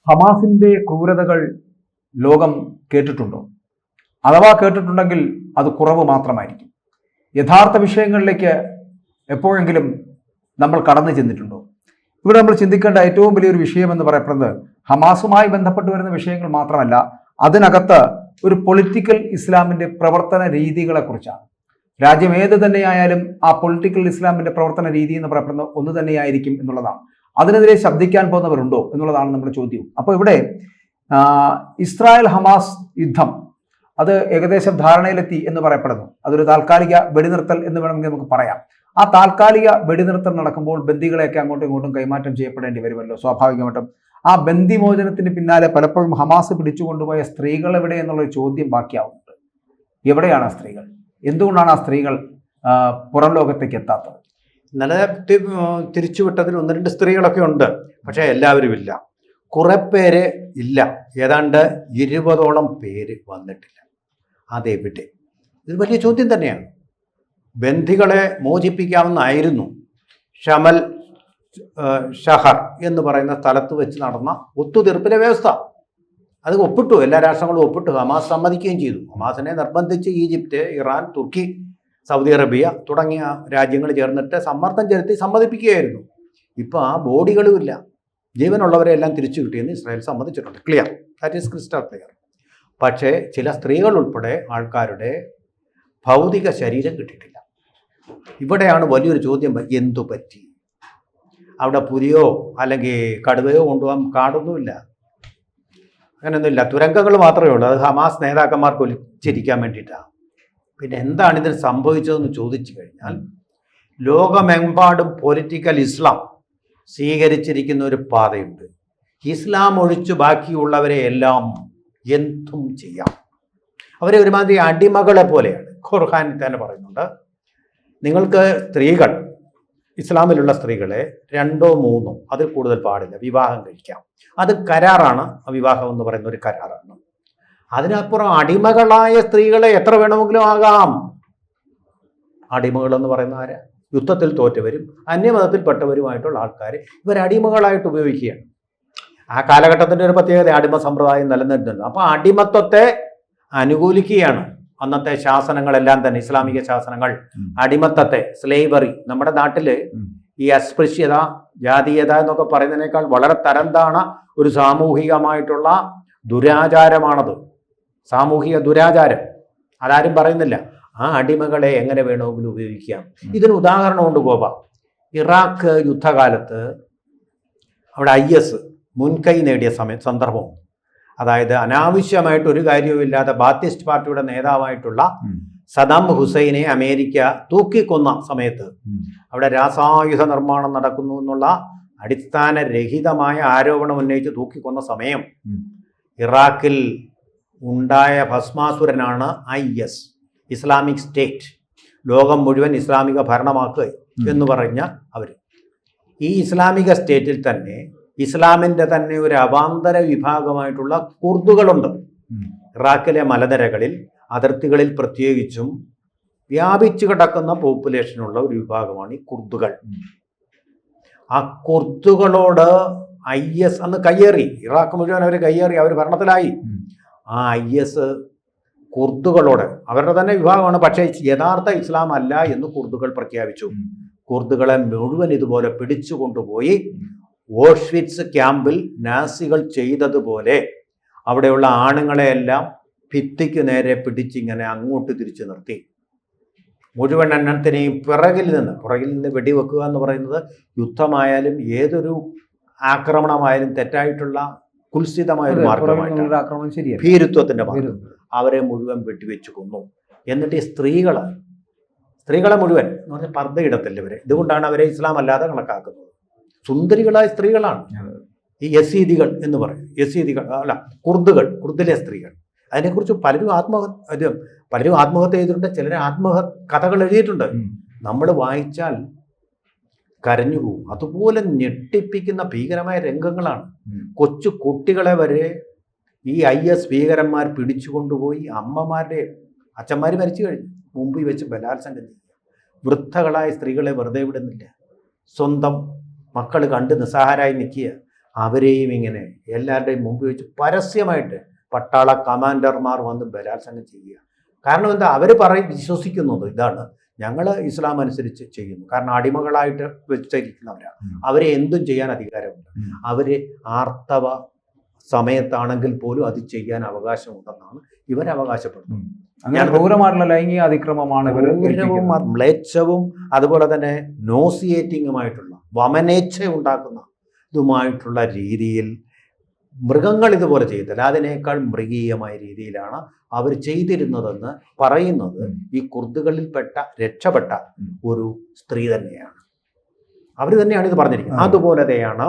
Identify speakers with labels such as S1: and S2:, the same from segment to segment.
S1: ഹമാസിന്റെ ക്രൂരതകൾ ലോകം കേട്ടിട്ടുണ്ടോ? അഥവാ കേട്ടിട്ടുണ്ടെങ്കിൽ അത് കുറവ് മാത്രമായിരിക്കും. യഥാർത്ഥ വിഷയങ്ങളിലേക്ക് എപ്പോഴെങ്കിലും നമ്മൾ കടന്നു ചെന്നിട്ടുണ്ടോ? ഇവിടെ നമ്മൾ ചിന്തിക്കേണ്ട ഏറ്റവും വലിയൊരു വിഷയം എന്ന് പറയപ്പെടുന്നത് ഹമാസുമായി ബന്ധപ്പെട്ട് വരുന്ന വിഷയങ്ങൾ മാത്രമല്ല, അതിനകത്ത് ഒരു പൊളിറ്റിക്കൽ ഇസ്ലാമിന്റെ പ്രവർത്തന രീതികളെ കുറിച്ചാണ്. രാജ്യം ഏത് തന്നെയായാലും ആ പൊളിറ്റിക്കൽ ഇസ്ലാമിന്റെ പ്രവർത്തന രീതി എന്ന് പറയപ്പെടുന്നത് ഒന്ന് തന്നെയായിരിക്കും എന്നുള്ളതാണ്. അതിനെതിരെ ശബ്ദിക്കാൻ പോകുന്നവരുണ്ടോ എന്നുള്ളതാണ് നമ്മുടെ ചോദ്യം. അപ്പോൾ ഇവിടെ ഇസ്രായേൽ ഹമാസ് യുദ്ധം അത് ഏകദേശം ധാരണയിലെത്തി എന്ന് പറയപ്പെടുന്നു. അതൊരു താൽക്കാലിക വെടിനിർത്തൽ എന്ന് വേണമെങ്കിൽ നമുക്ക് പറയാം. ആ താൽക്കാലിക വെടിനിർത്തൽ നടക്കുമ്പോൾ ബന്ദികളെയൊക്കെ അങ്ങോട്ടും ഇങ്ങോട്ടും കൈമാറ്റം ചെയ്യപ്പെടേണ്ടി വരുമല്ലോ സ്വാഭാവികമായിട്ടും. ആ ബന്ദിമോചനത്തിന് പിന്നാലെ പലപ്പോഴും ഹമാസ് പിടിച്ചുകൊണ്ടുപോയ സ്ത്രീകൾ എവിടെ എന്നുള്ളൊരു ചോദ്യം ബാക്കിയാവുന്നുണ്ട്. എവിടെയാണ് ആ സ്ത്രീകൾ? എന്തുകൊണ്ടാണ് ആ സ്ത്രീകൾ പുറം ലോകത്തേക്ക് എത്താത്തത്?
S2: ഇന്നലെ തിരിച്ചുവിട്ടതിൽ 1-2 സ്ത്രീകളൊക്കെ ഉണ്ട്, പക്ഷേ എല്ലാവരും ഇല്ല. കുറെ പേര് ഇല്ല. ഏതാണ്ട് 20ഓളം പേര് വന്നിട്ടില്ല. അതെവിടെ? ഇത് വലിയ ചോദ്യം തന്നെയാണ്. ബന്ദികളെ മോചിപ്പിക്കാമെന്നായിരുന്നു ഷമൽ ഷഹർ എന്ന് പറയുന്ന സ്ഥലത്ത് വെച്ച് നടന്ന ഒത്തുതീർപ്പിലെ വ്യവസ്ഥ. അത് ഒപ്പിട്ടു, എല്ലാ രാഷ്ട്രങ്ങളും ഒപ്പിട്ടു. ഹമാസ് സമ്മതിക്കുകയും ചെയ്തു. ഹമാസിനെ നിർബന്ധിച്ച് ഈജിപ്റ്റ്, ഇറാൻ, തുർക്കി, സൗദി അറേബ്യ തുടങ്ങിയ രാജ്യങ്ങൾ ചേർന്നിട്ട് സമ്മർദ്ദം ചെലുത്തി സമ്മതിപ്പിക്കുകയായിരുന്നു. ഇപ്പോൾ ആ ബോഡികളുമില്ല. ജീവനുള്ളവരെ എല്ലാം തിരിച്ചു കിട്ടിയെന്ന് ഇസ്രായേൽ സമ്മതിച്ചിട്ടുണ്ട്. Clear, that is crystal clear. പക്ഷേ ചില സ്ത്രീകൾ ഉൾപ്പെടെ ആൾക്കാരുടെ ഭൗതിക ശരീരം കിട്ടിയിട്ടില്ല. ഇവിടെയാണ് വലിയൊരു ചോദ്യം. എന്തു പറ്റി? അവിടെ പുലിയോ അല്ലെങ്കിൽ കടുവയോ കൊണ്ടുപോകാൻ കാടൊന്നുമില്ല, അങ്ങനെയൊന്നുമില്ല. തുരങ്കങ്ങൾ മാത്രമേ ഉള്ളൂ. അത് ഹമാസ് നേതാക്കന്മാർക്ക് ഒലിച്ചിരിക്കാൻ വേണ്ടിയിട്ടാണ്. പിന്നെ എന്താണ് ഇതിന് സംഭവിച്ചതെന്ന് ചോദിച്ചു കഴിഞ്ഞാൽ, ലോകമെമ്പാടും പൊളിറ്റിക്കൽ ഇസ്ലാം സ്വീകരിച്ചിരിക്കുന്ന ഒരു പാതയുണ്ട്. ഇസ്ലാം ഒഴിച്ചു ബാക്കിയുള്ളവരെ എല്ലാം എന്തും ചെയ്യാം. അവരെ ഒരുമാതിരി അടിമകളെ പോലെയാണ്. ഖുർആനിൽ തന്നെ പറയുന്നുണ്ട്, നിങ്ങൾക്ക് സ്ത്രീകൾ, ഇസ്ലാമിലുള്ള സ്ത്രീകളെ 2 3 അതിൽ കൂടുതൽ പാടില്ല വിവാഹം കഴിക്കാം. അത് കരാറാണ്. വിവാഹം എന്ന് പറയുന്ന ഒരു കരാറാണ്. അതിനപ്പുറം അടിമകളായ സ്ത്രീകളെ എത്ര വേണമെങ്കിലും ആകാം. അടിമകളെന്ന് പറയുന്ന ആരാ? യുദ്ധത്തിൽ തോറ്റവരും അന്യമതത്തിൽപ്പെട്ടവരുമായിട്ടുള്ള ആൾക്കാർ ഇവർ അടിമകളായിട്ട് ഉപയോഗിക്കുകയാണ്. ആ കാലഘട്ടത്തിൻ്റെ ഒരു പ്രത്യേകത, അടിമ സമ്പ്രദായം നിലനിന്നിരുന്നു. അപ്പോൾ അടിമത്വത്തെ അനുകൂലിക്കുകയാണ് അന്നത്തെ ശാസനങ്ങളെല്ലാം തന്നെ. ഇസ്ലാമിക ശാസനങ്ങൾ അടിമത്തത്തെ, സ്ലേവറി, നമ്മുടെ നാട്ടിൽ ഈ അസ്പൃശ്യത, ജാതീയത എന്നൊക്കെ പറയുന്നതിനേക്കാൾ വളരെ തരംതാണ ഒരു സാമൂഹികമായിട്ടുള്ള ദുരാചാരമാണത്. സാമൂഹിക ദുരാചാരം, അതാരും പറയുന്നില്ല. ആ അടിമകളെ എങ്ങനെ വേണമെങ്കിലും ഉപയോഗിക്കാം. ഇതിന് ഉദാഹരണമുണ്ട് ഗോപ. ഇറാഖ് യുദ്ധകാലത്ത് അവിടെ IS മുൻകൈ നേടിയ സന്ദർഭം. അതായത് അനാവശ്യമായിട്ട് ഒരു കാര്യവുമില്ലാതെ ബാത്തിസ്റ്റ് പാർട്ടിയുടെ നേതാവായിട്ടുള്ള സദാം ഹുസൈനെ അമേരിക്ക തൂക്കിക്കൊന്ന സമയത്ത് അവിടെ രാസായുധ നിർമ്മാണം നടക്കുന്നു എന്നുള്ള അടിസ്ഥാനരഹിതമായ ആരോപണം ഉന്നയിച്ച് തൂക്കിക്കൊന്ന സമയം ഇറാഖിൽ ഉണ്ടായ ഭസ്മാസുരനാണ് IS, ഇസ്ലാമിക് സ്റ്റേറ്റ്. ലോകം മുഴുവൻ ഇസ്ലാമിക ഭരണമാക്കുക എന്ന് പറഞ്ഞ അവർ. ഈ ഇസ്ലാമിക സ്റ്റേറ്റിൽ തന്നെ ഇസ്ലാമിൻ്റെ തന്നെ ഒരു അവാന്തര വിഭാഗമായിട്ടുള്ള കുർദുകളുണ്ട്. ഇറാഖിലെ മലനിരകളിൽ, അതിർത്തികളിൽ പ്രത്യേകിച്ചും വ്യാപിച്ചു കിടക്കുന്ന പോപ്പുലേഷനുള്ള ഒരു വിഭാഗമാണ് ഈ കുർദുകൾ. ആ കുർദുകളോട് IS അന്ന് കയ്യേറി. ഇറാഖ് മുഴുവൻ അവർ കയ്യേറി, അവർ ഭരണത്തിലായി. ആ IS കുർദുകളോട്, അവരുടെ തന്നെ വിഭാഗമാണ്, പക്ഷേ യഥാർത്ഥ ഇസ്ലാം അല്ല എന്ന് കുർദുകൾ പ്രഖ്യാപിച്ചു. കുർദുകളെ മുഴുവൻ ഇതുപോലെ പിടിച്ചു കൊണ്ടുപോയി ഓഷ്വിറ്റ്സ് ക്യാമ്പിൽ നാസികൾ ചെയ്തതുപോലെ അവിടെയുള്ള ആണുങ്ങളെയെല്ലാം ഭിത്തിക്ക് നേരെ പിടിച്ചിങ്ങനെ അങ്ങോട്ട് തിരിച്ചു നിർത്തി. മുഴുവൻ എണ്ണത്തിനെയും പുറകിൽ നിന്ന് വെടിവെക്കുക എന്ന് പറയുന്നത് യുദ്ധമായാലും ഏതൊരു ആക്രമണമായാലും തെറ്റായിട്ടുള്ള കുൽസിതമായ ഒരു മാർഗമായിട്ടാണ്, ഭീരുത്വത്തിന്റെ മാർഗം. അവരെ മുഴുവൻ വെടിവെച്ച് കൊന്നു. എന്നിട്ട് ഈ സ്ത്രീകളെ മുഴുവൻ എന്ന് പറഞ്ഞാൽ പർദ്ദയിടത്തില്ല ഇവരെ. ഇതുകൊണ്ടാണ് അവരെ ഇസ്ലാം അല്ലാതെ കണക്കാക്കുന്നത്. സുന്ദരികളായ സ്ത്രീകളാണ് ഈ യസീദികൾ എന്ന് പറയും. യസീദികൾ അല്ല, കുർദിലെ സ്ത്രീകൾ. അതിനെക്കുറിച്ച് പലരും ആത്മഹത്യ ചെയ്തിട്ടുണ്ട്. ചിലർ കഥകൾ എഴുതിയിട്ടുണ്ട്. നമ്മൾ വായിച്ചാൽ കരഞ്ഞു പോകും. അതുപോലെ ഞെട്ടിപ്പിക്കുന്ന ഭീകരമായ രംഗങ്ങളാണ്. കൊച്ചു കുട്ടികളെ വരെ ഈ IS ഭീകരന്മാർ പിടിച്ചുകൊണ്ടുപോയി അച്ഛന്മാർ മരിച്ചു കഴിഞ്ഞു, മുമ്പിൽ വെച്ച് ബലാത്സംഗം ചെയ്യുക. വൃദ്ധകളായ സ്ത്രീകളെ വെറുതെ വിടുന്നില്ല. സ്വന്തം മക്കൾ കണ്ട് നിസ്സഹാരായി നിൽക്കുക. അവരെയും ഇങ്ങനെ എല്ലാവരുടെയും മുമ്പ് വെച്ച് പരസ്യമായിട്ട് പട്ടാള കമാൻഡർമാർ വന്ന് ബലാത്സംഗം ചെയ്യുക. കാരണം എന്താ, അവർ വിശ്വസിക്കുന്നത് ഇതാണ്, ഞങ്ങൾ ഇസ്ലാം അനുസരിച്ച് ചെയ്യുന്നു. കാരണം അടിമകളായിട്ട് വെച്ചിരിക്കുന്നവരാണ്, അവരെ എന്തും ചെയ്യാൻ അധികാരമുണ്ട്. അവര് ആർത്തവ സമയത്താണെങ്കിൽ പോലും അത് ചെയ്യാൻ അവകാശമുണ്ടെന്നാണ് ഇവർ അവകാശപ്പെടുന്നത്.
S1: അങ്ങനെ ക്രൂരമായിട്ടുള്ള ലൈംഗിക അതിക്രമമാണ് ഇവർ,
S2: മ്ലേച്ഛവും അതുപോലെ തന്നെ നോസിയേറ്റിങ്ങുമായിട്ടുള്ള വമനേച്ഛ ഉണ്ടാക്കുന്ന ഇതുമായിട്ടുള്ള രീതിയിൽ മൃഗങ്ങൾ ഇതുപോലെ ചെയ്തില്ല, അതിനേക്കാൾ മൃഗീയമായ രീതിയിലാണ് അവർ ചെയ്തിരുന്നതെന്ന് പറയുന്നത് ഈ കുർദുകളിൽപ്പെട്ട രക്ഷപ്പെട്ട ഒരു സ്ത്രീ തന്നെയാണ്. അവർ തന്നെയാണ് ഇത് പറഞ്ഞിരിക്കുന്നത്. അതുപോലെയാണ്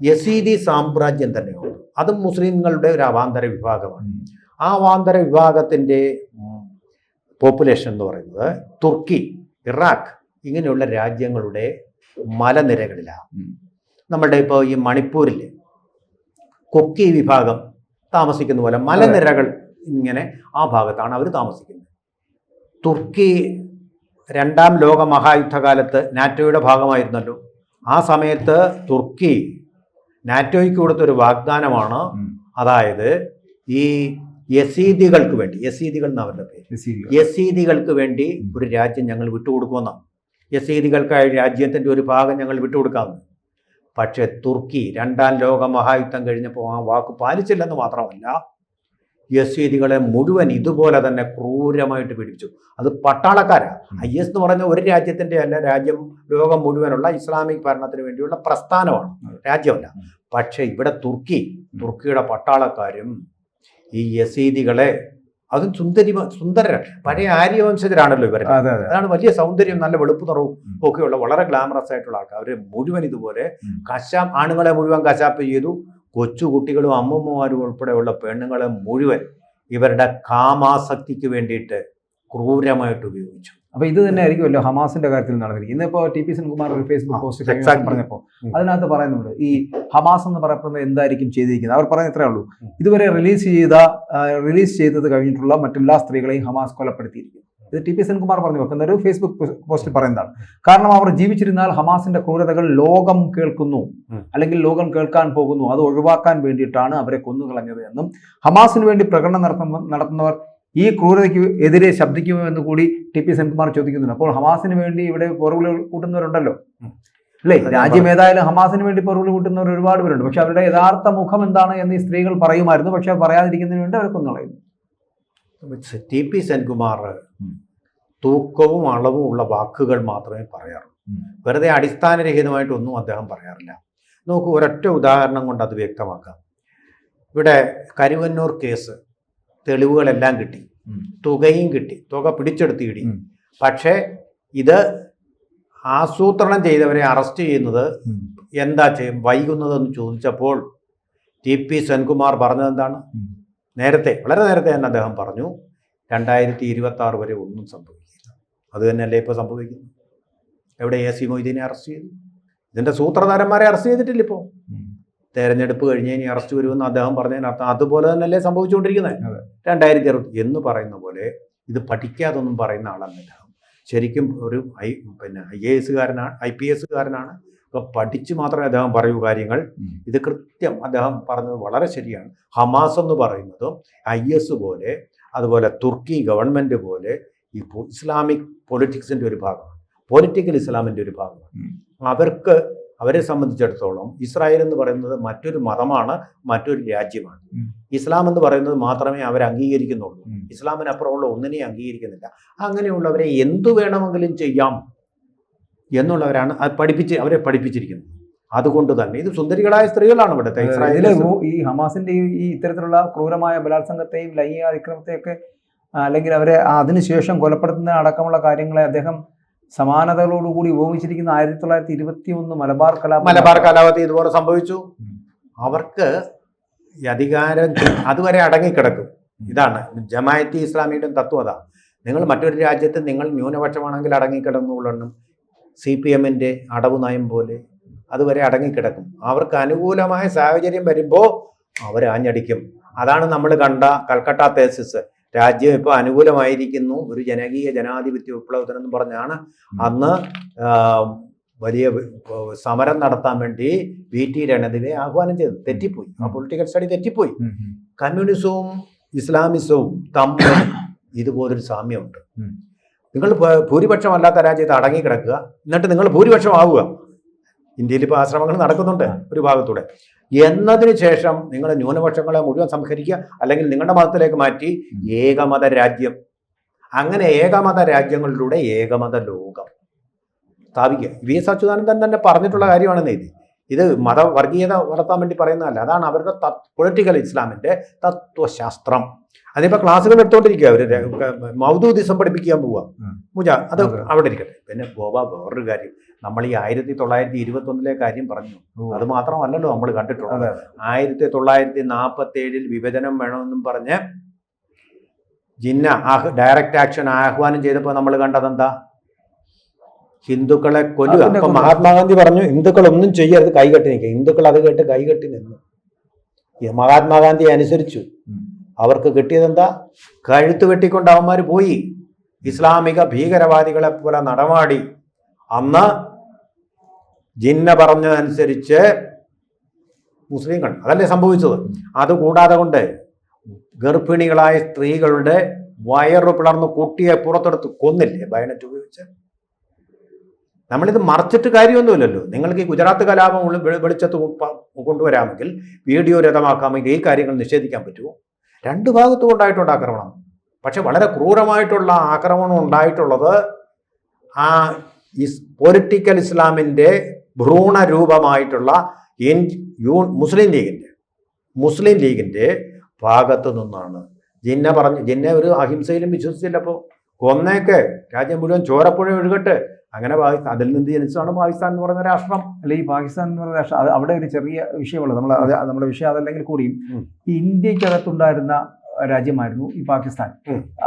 S2: യസീദി സാമ്രാജ്യം തന്നെയാണ്, അതും മുസ്ലിങ്ങളുടെ ഒരു അവാന്തര വിഭാഗമാണ്. ആ അവാന്തര വിഭാഗത്തിൻ്റെ പോപ്പുലേഷൻ എന്ന് പറയുന്നത് തുർക്കി, ഇറാഖ് ഇങ്ങനെയുള്ള രാജ്യങ്ങളുടെ മലനിരകളിലാണ്. നമ്മുടെ ഇപ്പോൾ ഈ മണിപ്പൂരിൽ കൊക്കി വിഭാഗം താമസിക്കുന്ന പോലെ മലനിരകൾ ഇങ്ങനെ ആ ഭാഗത്താണ് അവർ താമസിക്കുന്നത്. തുർക്കി രണ്ടാം ലോക മഹായുദ്ധകാലത്ത് നാറ്റോയുടെ ഭാഗമായിരുന്നല്ലോ. ആ സമയത്ത് തുർക്കി നാറ്റോയ്ക്ക് കൊടുത്തൊരു വാഗ്ദാനമാണ്, അതായത് ഈ യസീദികൾക്ക് വേണ്ടി, യസീദികൾ എന്ന് അവരുടെ പേര്, യസീദികൾക്ക് വേണ്ടി ഒരു രാജ്യം ഞങ്ങൾ വിട്ടുകൊടുക്കുമെന്നാണ്. യസീദികൾക്കായി രാജ്യത്തിൻ്റെ ഒരു ഭാഗം ഞങ്ങൾ വിട്ടുകൊടുക്കാമെന്ന്. പക്ഷേ തുർക്കി രണ്ടാം ലോക മഹായുദ്ധം കഴിഞ്ഞപ്പോൾ ആ വാക്ക് പാലിച്ചില്ലെന്ന് മാത്രമല്ല, യസീദികളെ മുഴുവൻ ഇതുപോലെ തന്നെ ക്രൂരമായിട്ട് പീഡിപ്പിച്ചു. അത് പട്ടാളക്കാരാണ്. IS എന്ന് പറഞ്ഞ ഒരു രാജ്യത്തിൻ്റെ അല്ല, രാജ്യം ലോകം മുഴുവനുള്ള ഇസ്ലാമിക് ഭരണത്തിന് വേണ്ടിയുള്ള പ്രസ്ഥാനമാണ്, രാജ്യമല്ല. പക്ഷേ ഇവിടെ തുർക്കിയുടെ പട്ടാളക്കാരും ഈ യസീദികളെ, അതും സുന്ദരരാണ്, പഴയ ആര്യവംശജരാണല്ലോ ഇവർ. അതാണ് വലിയ സൗന്ദര്യം, നല്ല വെളുപ്പ് നിറവും ഒക്കെയുള്ള വളരെ ഗ്ലാമറസ് ആയിട്ടുള്ള ആൾക്കാർ. അവർ മുഴുവൻ ഇതുപോലെ ആണുങ്ങളെ മുഴുവൻ കശാപ്പ് ചെയ്തു. കൊച്ചുകുട്ടികളും അമ്മമ്മമാരും ഉൾപ്പെടെയുള്ള പെണ്ണുങ്ങളെ മുഴുവൻ ഇവരുടെ കാമാസക്തിക്ക് വേണ്ടിയിട്ട് ക്രൂരമായിട്ട് ഉപയോഗിച്ചു.
S1: അപ്പൊ ഇത് തന്നെ ആയിരിക്കുമല്ലോ ഹമാസിന്റെ കാര്യത്തിൽ നടന്നിരിക്കും. ഇന്നിപ്പോ TP സെൻകുമാർ ഒരു ഫേസ്ബുക്ക് പോസ്റ്റ് പറഞ്ഞപ്പോൾ അതിനകത്ത് പറയുന്നുണ്ട്, ഈ ഹമാസ് എന്ന് പറയപ്പെടുന്നത് എന്തായിരിക്കും ചെയ്തിരിക്കുന്നത്. അവർ പറയുന്നത് ഇത്രയേ ഉള്ളൂ, ഇതുവരെ റിലീസ് ചെയ്തത് കഴിഞ്ഞിട്ടുള്ള മറ്റെല്ലാ സ്ത്രീകളെയും ഹമാസ് കൊലപ്പെടുത്തിയിരിക്കും. ഇത് TP സെൻകുമാർ പറഞ്ഞു വെക്കുന്ന ഒരു ഫേസ്ബുക്ക് പോസ്റ്റിൽ പറയുന്നതാണ്. കാരണം അവർ ജീവിച്ചിരുന്നാൽ ഹമാസിന്റെ ക്രൂരതകൾ ലോകം കേൾക്കുന്നു, അല്ലെങ്കിൽ ലോകം കേൾക്കാൻ പോകുന്നു, അത് ഒഴിവാക്കാൻ വേണ്ടിയിട്ടാണ് അവരെ കൊന്നുകളഞ്ഞത് എന്നും, ഹമാസിന് വേണ്ടി പ്രകടനം നടത്തുന്നവർ ഈ ക്രൂരതയ്ക്ക് എതിരെ ശബ്ദിക്കുമോ എന്ന് കൂടി TP സെൻകുമാർ ചോദിക്കുന്നുണ്ട്. അപ്പോൾ ഹമാസിന് വേണ്ടി ഇവിടെ പൊറുവിൽ കൂട്ടുന്നവരുണ്ടല്ലോ അല്ലേ? രാജ്യം ഏതായാലും ഹമാസിന് വേണ്ടി പൊറുവിൽ കൂട്ടുന്നവർ ഒരുപാട് പേരുണ്ട്. പക്ഷെ അവരുടെ യഥാർത്ഥ മുഖം എന്താണ് എന്ന് ഈ സ്ത്രീകൾ പറയുമായിരുന്നു. പക്ഷെ പറയാതിരിക്കുന്നതിന് വേണ്ടി അവർ കൊന്നുകളയുന്നു.
S2: TP സെൻകുമാർ തൂക്കവും അളവും ഉള്ള വാക്കുകൾ മാത്രമേ പറയാറുള്ളൂ. വെറുതെ അടിസ്ഥാനരഹിതമായിട്ടൊന്നും അദ്ദേഹം പറയാറില്ല. നോക്കൂ, ഒരൊറ്റ ഉദാഹരണം കൊണ്ട് അത് വ്യക്തമാക്കാം. ഇവിടെ കരുവന്നൂർ കേസ് തെളിവുകളെല്ലാം കിട്ടി, തുകയും കിട്ടി, തുക പിടിച്ചെടുത്ത് കിട്ടി. പക്ഷേ ഇത് ആസൂത്രണം ചെയ്തവരെ അറസ്റ്റ് ചെയ്യുന്നത് എന്താ വൈകുന്നതെന്ന് ചോദിച്ചപ്പോൾ TP സെൻകുമാർ പറഞ്ഞത് എന്താണ്? വളരെ നേരത്തെ തന്നെ അദ്ദേഹം പറഞ്ഞു, 2026 വരെ ഒന്നും സംഭവിക്കില്ല. അത് തന്നെയല്ലേ ഇപ്പോൾ സംഭവിക്കുന്നു. എവിടെ AC മൊയ്തീനെ അറസ്റ്റ് ചെയ്തു? ഇതിൻ്റെ സൂത്രധാരന്മാരെ അറസ്റ്റ് ചെയ്തിട്ടില്ല. ഇപ്പോൾ തെരഞ്ഞെടുപ്പ് കഴിഞ്ഞ് ഇനി അറസ്റ്റ് വരുമെന്ന് അദ്ദേഹം പറഞ്ഞതിനർത്ഥം അതുപോലെ തന്നെയല്ലേ സംഭവിച്ചുകൊണ്ടിരിക്കുന്നത്. 2060 എന്ന് പറയുന്ന പോലെ ഇത് പഠിക്കാതൊന്നും പറയുന്ന ആളല്ല. ശരിക്കും ഒരു IAS-കാരനാണ്, IPS-കാരനാണ്. അപ്പോൾ പഠിച്ച് മാത്രമേ അദ്ദേഹം പറയൂ കാര്യങ്ങൾ. ഇത് കൃത്യം അദ്ദേഹം പറഞ്ഞത് വളരെ ശരിയാണ്. ഹമാസ് എന്ന് പറയുന്നതും IS പോലെ, അതുപോലെ തുർക്കി ഗവൺമെൻറ് പോലെ ഈ ഇസ്ലാമിക് പൊളിറ്റിക്സിൻ്റെ ഒരു ഭാഗമാണ്, പൊളിറ്റിക്കൽ ഇസ്ലാമിൻ്റെ ഒരു ഭാഗമാണ്. അവരെ സംബന്ധിച്ചിടത്തോളം ഇസ്രായേൽ എന്ന് പറയുന്നത് മറ്റൊരു മതമാണ്, മറ്റൊരു രാജ്യമാണ്. ഇസ്ലാം എന്ന് പറയുന്നത് മാത്രമേ അവർ അംഗീകരിക്കുന്നുള്ളൂ. ഇസ്ലാമിനപ്പുറമുള്ള ഒന്നിനെയും അംഗീകരിക്കുന്നില്ല. അങ്ങനെയുള്ളവരെ എന്തു വേണമെങ്കിലും ചെയ്യാം എന്നുള്ളവരാണ് അവരെ പഠിപ്പിച്ചിരിക്കുന്നത്. അതുകൊണ്ട് തന്നെ ഇത് സുന്ദരികളായ സ്ത്രീകളാണ് ഇവിടുത്തെ ഇസ്രായേലിലെ.
S1: ഈ ഹമാസിന്റെ ഈ ഇത്തരത്തിലുള്ള ക്രൂരമായ ബലാത്സംഗത്തെയും ലൈംഗിക അതിക്രമത്തെയൊക്കെ, അല്ലെങ്കിൽ അവരെ അതിനുശേഷം കൊലപ്പെടുത്തുന്ന അടക്കമുള്ള കാര്യങ്ങളെ അദ്ദേഹം സമാനതകളോടുകൂടി ഉപയോഗിച്ചിരിക്കുന്ന 1921 മലബാർ
S2: കലാപത്തിൽ ഇതുപോലെ സംഭവിച്ചു. അവർക്ക് അധികാരം അതുവരെ അടങ്ങിക്കിടക്കും. ഇതാണ് ജമാഅത്തെ ഇസ്ലാമിയുടെ തത്വം. അതാ, നിങ്ങൾ മറ്റൊരു രാജ്യത്ത് നിങ്ങൾ ന്യൂനപക്ഷമാണെങ്കിൽ അടങ്ങിക്കിടന്നുകൊള്ളണം. CPM-ന്റെ അടവ് നയം പോലെ അതുവരെ അടങ്ങിക്കിടക്കും. അവർക്ക് അനുകൂലമായ സാഹചര്യം വരുമ്പോൾ അവർ ആഞ്ഞടിക്കും. അതാണ് നമ്മൾ കണ്ട കൽക്കട്ട തേസിസ്. രാജ്യം ഇപ്പോൾ അനുകൂലമായിരിക്കുന്നു, ഒരു ജനകീയ ജനാധിപത്യ വിപ്ലവത്തിനെന്ന് പറഞ്ഞാണ് അന്ന് വലിയ സമരം നടത്താൻ വേണ്ടി VT രണദിവെ ആഹ്വാനം ചെയ്തത്. തെറ്റിപ്പോയി. ആ പൊളിറ്റിക്കൽ സ്റ്റഡി തെറ്റിപ്പോയി. കമ്മ്യൂണിസവും ഇസ്ലാമിസവും തമ്മിൽ ഇതുപോലൊരു സാമ്യമുണ്ട്. നിങ്ങൾ ഭൂരിപക്ഷമല്ലാത്ത രാജ്യത്ത് അടങ്ങിക്കിടക്കുക, എന്നിട്ട് നിങ്ങൾ ഭൂരിപക്ഷമാവുക. ഇന്ത്യയിൽ ഇപ്പോൾ ആശ്രമങ്ങൾ നടക്കുന്നുണ്ട് ഒരു ഭാഗത്തൂടെ. എന്നതിന് ശേഷം നിങ്ങൾ ന്യൂനപക്ഷങ്ങളെ മുഴുവൻ സംഹരിക്കുക, അല്ലെങ്കിൽ നിങ്ങളുടെ മതത്തിലേക്ക് മാറ്റി ഏകമത രാജ്യം. അങ്ങനെ ഏകമത രാജ്യങ്ങളിലൂടെ ഏകമത ലോകം സ്ഥാപിക്കുക. VS അച്യുതാനന്ദൻ തന്നെ പറഞ്ഞിട്ടുള്ള കാര്യമാണെന്ന് ഇത് മതവർഗീയത വളർത്താൻ വേണ്ടി പറയുന്നതല്ല. അതാണ് അവരുടെ പൊളിറ്റിക്കൽ ഇസ്ലാമിന്റെ തത്വശാസ്ത്രം. അതിപ്പോൾ ക്ലാസ്സുകൾ എടുത്തോണ്ടിരിക്കുക. അവർ മൗദൂദിസം പഠിപ്പിക്കാൻ പോവുക. അത് അവിടെ ഇരിക്കട്ടെ. പിന്നെ വേറൊരു കാര്യം, നമ്മൾ ഈ 1921 കാര്യം പറഞ്ഞു. അത് മാത്രമല്ലല്ലോ നമ്മൾ കണ്ടിട്ടുള്ളത്. 1947 വിഭജനം വേണമെന്നും പറഞ്ഞ് ജിന്ന ഡയറക്റ്റ് ആക്ഷൻ ആഹ്വാനം ചെയ്തപ്പോൾ നമ്മൾ കണ്ടതെന്താ? ഹിന്ദുക്കളെ കൊല്ലുക. അപ്പൊ മഹാത്മാഗാന്ധി പറഞ്ഞു ഹിന്ദുക്കൾ ഒന്നും ചെയ്യരുത്, കൈകെട്ടി നിൽക്കുക. ഹിന്ദുക്കൾ അത് കേട്ട് കൈകെട്ടി നിന്നു. മഹാത്മാഗാന്ധിയെ അനുസരിച്ചു. അവർക്ക് കിട്ടിയതെന്താ? കഴുത്ത് വെട്ടിക്കൊണ്ട് അവന്മാർ പോയി. ഇസ്ലാമിക ഭീകരവാദികളെ പോലെ നടമാടി. അന്ന് ജിന്ന പറഞ്ഞതനുസരിച്ച് മുസ്ലിങ്ങൾ അതല്ലേ സംഭവിച്ചത്. അതുകൂടാതെ കൊണ്ട് ഗർഭിണികളായ സ്ത്രീകളുടെ വയറു പിളർന്ന് കുട്ടിയെ പുറത്തെടുത്ത് കൊന്നില്ലേ ബയനറ്റ് ഉപയോഗിച്ച്? നമ്മളിത് മറച്ചിട്ട് കാര്യമൊന്നുമില്ലല്ലോ. നിങ്ങൾക്ക് ഈ ഗുജറാത്ത് കലാപം വെളിച്ചത്ത് കൊണ്ടുവരാമെങ്കിൽ, വീഡിയോ രഥമാക്കാമെങ്കിൽ ഈ കാര്യങ്ങൾ നിഷേധിക്കാൻ പറ്റുമോ? രണ്ട് ഭാഗത്തും ഉണ്ടായിട്ടുണ്ട് ആക്രമണം. പക്ഷെ വളരെ ക്രൂരമായിട്ടുള്ള ആക്രമണം ഉണ്ടായിട്ടുള്ളത് ആ പൊളിറ്റിക്കൽ ഇസ്ലാമിൻ്റെ ഭ്രൂണരൂപമായിട്ടുള്ള മുസ്ലിം ലീഗിൻ്റെ ഭാഗത്തു നിന്നാണ്. ജിന്ന ഒരു അഹിംസയിലും വിശ്വസിച്ചില്ലപ്പോൾ കൊന്നേക്ക് രാജ്യം മുഴുവൻ ചോരപ്പുഴ ഒഴുകട്ടെ. അങ്ങനെ അതിൽ നിന്ന് ജനിച്ചതാണ് പാകിസ്ഥാൻ എന്ന് പറയുന്ന രാഷ്ട്രം.
S1: അല്ല, ഈ പാകിസ്ഥാൻ എന്ന് പറയുന്ന രാഷ്ട്രം അവിടെ ഒരു ചെറിയ വിഷയമുള്ളത്. നമ്മുടെ വിഷയം അതല്ലെങ്കിൽ കൂടിയും ഈ ഇന്ത്യക്കകത്തുണ്ടായിരുന്ന രാജ്യമായിരുന്നു ഈ പാകിസ്ഥാൻ.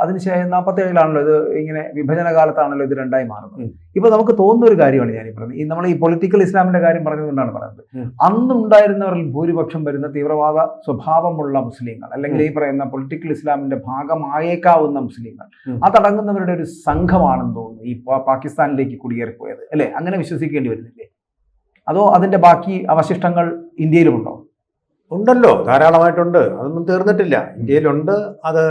S1: അതിനുശേഷം 47-ലാണല്ലോ ഇത്, ഇങ്ങനെ വിഭജന കാലത്താണല്ലോ ഇത് രണ്ടായി മാറുന്നത്. ഇപ്പൊ നമുക്ക് തോന്നുന്ന ഒരു കാര്യമാണ് ഞാൻ ഈ പറഞ്ഞത്. നമ്മൾ ഈ പൊളിറ്റിക്കൽ ഇസ്ലാമിന്റെ കാര്യം പറഞ്ഞതുകൊണ്ടാണ് പറയുന്നത്. അന്നുണ്ടായിരുന്നവരിൽ ഭൂരിപക്ഷം വരുന്ന തീവ്രവാദ സ്വഭാവമുള്ള മുസ്ലിങ്ങൾ, അല്ലെങ്കിൽ ഈ പറയുന്ന പൊളിറ്റിക്കൽ ഇസ്ലാമിന്റെ ഭാഗമായേക്കാവുന്ന മുസ്ലിങ്ങൾ, അതടങ്ങുന്നവരുടെ ഒരു സംഘമാണെന്ന് തോന്നുന്നു ഈ പാകിസ്ഥാനിലേക്ക് കുടിയേറിപ്പോയത്, അല്ലെ? അങ്ങനെ വിശ്വസിക്കേണ്ടി വരുന്നില്ലേ? അതോ അതിന്റെ ബാക്കി അവശിഷ്ടങ്ങൾ ഇന്ത്യയിലുമുണ്ടോ?
S2: ഉണ്ടല്ലോ, ധാരാളമായിട്ടുണ്ട്. അതൊന്നും തീർന്നിട്ടില്ല. ഇന്ത്യയിലുണ്ട്. അത്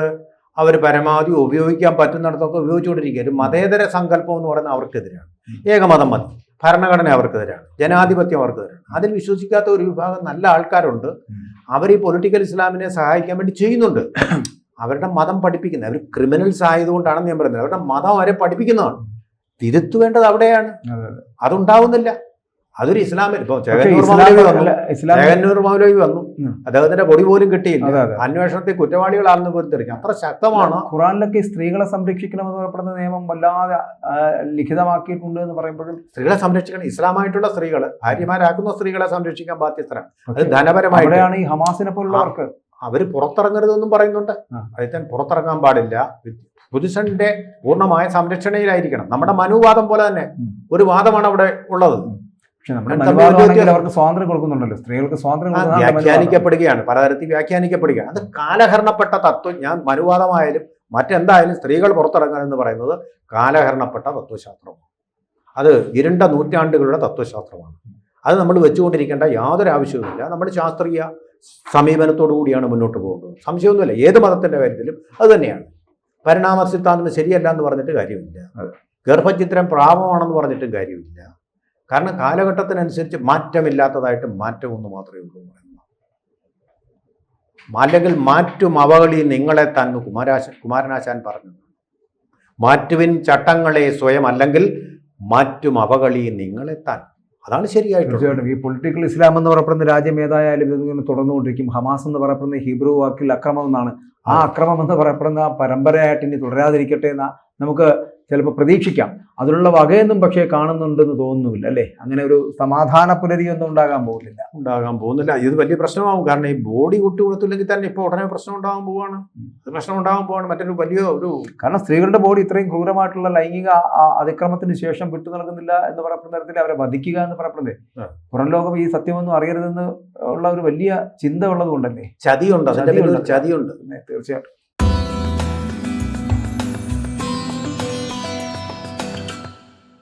S2: അവർ പരമാവധി ഉപയോഗിക്കാൻ പറ്റുന്നിടത്തൊക്കെ ഉപയോഗിച്ചുകൊണ്ടിരിക്കുക. ഒരു മതേതര സങ്കല്പം എന്ന് പറയുന്നത് അവർക്കെതിരാണ്. ഏകമതം മതി, ഭരണഘടന അവർക്കെതിരാണ്, ജനാധിപത്യം അവർക്കെതിരാണ്. അതിൽ വിശ്വസിക്കാത്ത ഒരു വിഭാഗം നല്ല ആൾക്കാരുണ്ട്. അവർ ഈ പൊളിറ്റിക്കൽ ഇസ്ലാമിനെ സഹായിക്കാൻ വേണ്ടി ചെയ്യുന്നുണ്ട്. അവരുടെ മതം പഠിപ്പിക്കുന്നത്, അവർ ക്രിമിനൽസ് ആയതുകൊണ്ടാണെന്ന് ഞാൻ പറയുന്നത്. അവരുടെ മതം അവരെ പഠിപ്പിക്കുന്നതാണ്. തിരുത്തുവേണ്ടത് അവിടെയാണ്. അതുണ്ടാവുന്നില്ല. അതൊരു ഇസ്ലാമിൽ ഇപ്പൊ ചേകന്നൂർ മൗലവി വന്നു, അദ്ദേഹത്തിന്റെ പൊടി പോലും കിട്ടിയില്ല. അന്വേഷണത്തിൽ കുറ്റവാളികളാണെന്ന് പോലും തിരിഞ്ഞു. അത്ര ശക്തമാണ്.
S1: ഖുറാനിലൊക്കെ സ്ത്രീകളെ സംരക്ഷിക്കണമെന്ന് പറയപ്പെടുന്ന നിയമം വല്ലാതെ ലിഖിതമാക്കിയിട്ടുണ്ട് എന്ന് പറയുമ്പോഴും
S2: സ്ത്രീകളെ സംരക്ഷിക്കണം. ഇസ്ലാമായിട്ടുള്ള സ്ത്രീകൾ, ഭാര്യമാരാക്കുന്ന സ്ത്രീകളെ സംരക്ഷിക്കാൻ ബാധ്യസ്ഥരാണ്. അത് ധനപരമായിട്ടാണ്.
S1: ഈ ഹമാസിനെ പോലുള്ളവർക്ക്
S2: അവർ പുറത്തിറങ്ങരുതെന്നും പറയുന്നുണ്ട്. അതിൽ പുറത്തിറങ്ങാൻ പാടില്ല. പുരുഷന്റെ പൂർണ്ണമായ സംരക്ഷണയിലായിരിക്കണം. നമ്മുടെ മനുവാദം പോലെ തന്നെ ഒരു വാദമാണ് അവിടെ ഉള്ളത്.
S1: അവർക്ക് സ്വാതന്ത്ര്യം കൊടുക്കുന്നുണ്ടല്ലോ, സ്ത്രീകൾക്ക് സ്വാതന്ത്ര്യം
S2: വ്യാഖ്യാനിക്കപ്പെടുകയാണ്, പലതരത്തിൽ വ്യാഖ്യാനിക്കപ്പെടുകയാണ്. അത് കാലഹരണപ്പെട്ട തത്വം. ഞാൻ മനുവാദമായാലും മറ്റെന്തായാലും സ്ത്രീകൾ പുറത്തിറങ്ങുക എന്ന് പറയുന്നത് കാലഹരണപ്പെട്ട തത്വശാസ്ത്രമാണ്. അത് ഇരുണ്ട നൂറ്റാണ്ടുകളുടെ തത്വശാസ്ത്രമാണ്. അത് നമ്മൾ വെച്ചുകൊണ്ടിരിക്കേണ്ട യാതൊരു ആവശ്യവുമില്ല. നമ്മൾ ശാസ്ത്രീയ സമീപനത്തോടു കൂടിയാണ് മുന്നോട്ട് പോകുന്നത്. സംശയമൊന്നുമില്ല. ഏത് മതത്തിന്റെ കാര്യത്തിലും അത് തന്നെയാണ്. പരിണാമ സിദ്ധാന്തം ശരിയല്ല എന്ന് പറഞ്ഞിട്ട് കാര്യമില്ല. ഗർഭചിത്രം പ്രാപമാണെന്ന് പറഞ്ഞിട്ടും കാര്യമില്ല. കാരണം കാലഘട്ടത്തിനനുസരിച്ച് മാറ്റമില്ലാത്തതായിട്ട് മാറ്റം ഒന്ന് മാത്രമേ ഉള്ളൂ. അല്ലെങ്കിൽ മാറ്റും അവകളി നിങ്ങളെ തന്നു കുമാരനാശാൻ പറഞ്ഞു. മാറ്റുവിൻ ചട്ടങ്ങളെ സ്വയം, അല്ലെങ്കിൽ മാറ്റും അവകളി നിങ്ങളെ താൻ. അതാണ് ശരിയായിട്ട്.
S1: തീർച്ചയായിട്ടും ഈ പൊളിറ്റിക്കൽ ഇസ്ലാം എന്ന് പറയപ്പെടുന്ന രാജ്യം ഏതായാലും ഇതിങ്ങനെ തുടർന്നുകൊണ്ടിരിക്കും. ഹമാസ് എന്ന് പറയപ്പെടുന്ന ഹീബ്രു വാക്കിൽ അക്രമം എന്നാണ്. ആ അക്രമം എന്ന് പറയപ്പെടുന്ന പരമ്പരയായിട്ട് ഇനി തുടരാതിരിക്കട്ടെ എന്ന് നമുക്ക് ചിലപ്പോൾ പ്രതീക്ഷിക്കാം. അതിനുള്ള വകയൊന്നും പക്ഷേ കാണുന്നുണ്ടെന്ന് തോന്നുന്നില്ല, അല്ലേ? അങ്ങനെ ഒരു സമാധാന പുലരിയൊന്നും ഉണ്ടാകാൻ പോകുന്നില്ല.
S2: ഇത് വലിയ പ്രശ്നമാകും. കാരണം ഈ ബോഡി കൊടുത്തില്ലെങ്കിൽ തന്നെ ഇപ്പോൾ ഉടനെ പ്രശ്നം ഉണ്ടാകാൻ പോവാണ്. മറ്റൊരു വലിയ ഒരു
S1: കാരണം സ്ത്രീകളുടെ ബോഡി ഇത്രയും ക്രൂരമായിട്ടുള്ള ലൈംഗിക അതിക്രമത്തിന് ശേഷം വിട്ടു നൽകുന്നില്ല എന്ന് പറയപ്പെടുന്ന തരത്തിൽ അവരെ വധിക്കുക എന്ന് പറയപ്പെടുന്നത് പുറം ലോകം ഈ സത്യമൊന്നും അറിയരുതെന്ന് ഉള്ള ഒരു വലിയ ചിന്ത ഉള്ളത് കൊണ്ടല്ലേ?
S2: ചതിയുണ്ട്. തീർച്ചയായിട്ടും.